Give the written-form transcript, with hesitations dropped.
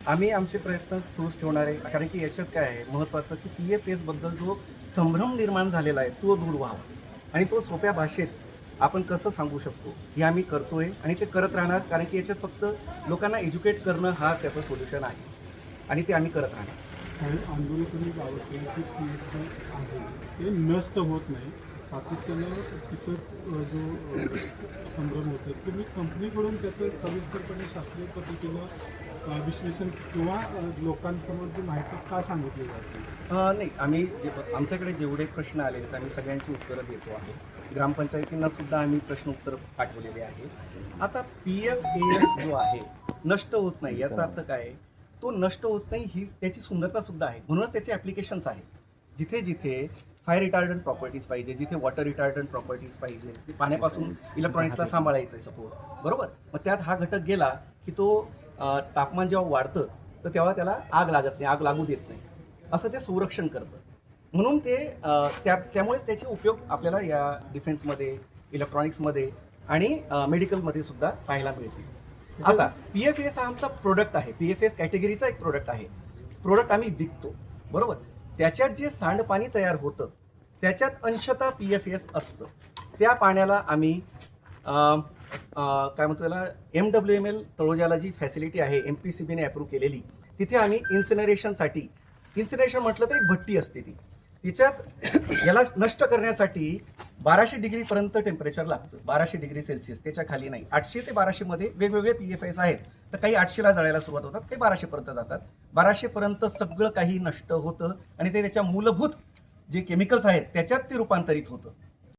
आम्ही आमचे प्रयत्न सुरूच ठेवणार आहे, कारण की याच्यात काय आहे महत्त्वाचं, की PFS बद्दल जो संभ्रम निर्माण झालेला आहे तो दूर व्हावा आणि तो सोप्या भाषेत आपण कसं सांगू शकतो हे आम्ही करतोय आणि ते करत राहणार, कारण की याच्यात फक्त लोकांना एज्युकेट करणं हा त्याचं सोल्युशन आहे आणि ते आम्ही करत राहणार. साहेब, आंदोलकांनी गावातले की PFC आहे ते नष्ट होत नाही, सातत्यानं तिथंच जो संभ्रम होतो तुम्ही कंपनीकडून त्याचं सविस्तरपणे शास्त्रीय पद्धतीनं विश्लेषण किंवा लोकांसमोर जी माहिती का सांगितली जाते? नाही, आम्ही आमच्याकडे जेवढे प्रश्न आले आहेत आम्ही सगळ्यांची उत्तरं देतो आहे. ग्रामपंचायतींना सुद्धा आम्ही प्रश्न उत्तर पाठवलेले आहे. आता PFAS जो आहे नष्ट होत नाही याचा अर्थ काय आहे, तो नष्ट होत नाही ही त्याची सुंदरता सुद्धा आहे, म्हणूनच त्याचे ॲप्लिकेशन्स आहेत. जिथे जिथे फायर रिटार्डंट प्रॉपर्टीज पाहिजे, जिथे वॉटर रिटार्डंट प्रॉपर्टीज पाहिजे, ते पाण्यापासून इलेक्ट्रॉनिक्सला सांभाळायचं आहे सपोज, बरोबर, मग त्यात हा घटक गेला की तो तापमान जेव्हा वाढतं तर तेव्हा त्याला आग लागत नाही, आग लागू देत नाही, असं ते संरक्षण करतं. म्हणून ते त्यामुळेच त्याचे उपयोग आपल्याला या डिफेन्समध्ये, इलेक्ट्रॉनिक्समध्ये आणि मेडिकलमध्ये सुद्धा पाहायला मिळतील. आता PFAS हा आमचा प्रोडक्ट आहे, PFAS कॅटेगरीचा एक प्रोडक्ट आहे. प्रोडक्ट आम्ही विकतो, बरोबर. त्याच्यात जे सांडपाणी तयार होतं त्याच्यात अंशतः PFAS असतं. त्या पाण्याला आम्ही काय म्हणतो त्याला MWML तळोजाला जी फॅसिलिटी आहे MPCBने अप्रूव्ह केलेली, तिथे आम्ही इन्सिनरेशनसाठी, इन्सिनरेशन म्हटलं तर एक भट्टी असते ती, तिच्यात याला नष्ट करण्यासाठी 1200 डिग्रीपर्यंत टेम्परेचर लागतं, 1200 डिग्री सेल्सिअस, त्याच्या खाली नाही. 800 ते 1200 मध्ये वेगवेगळे PFAS आहेत, तर काही 800ला जळायला सुरुवात होतात, काही 1200 पर्यंत जातात. 1200 पर्यंत सगळं काही नष्ट होतं आणि ते त्याच्या मूलभूत जे केमिकल्स आहेत त्याच्यात ते रूपांतरित होतं.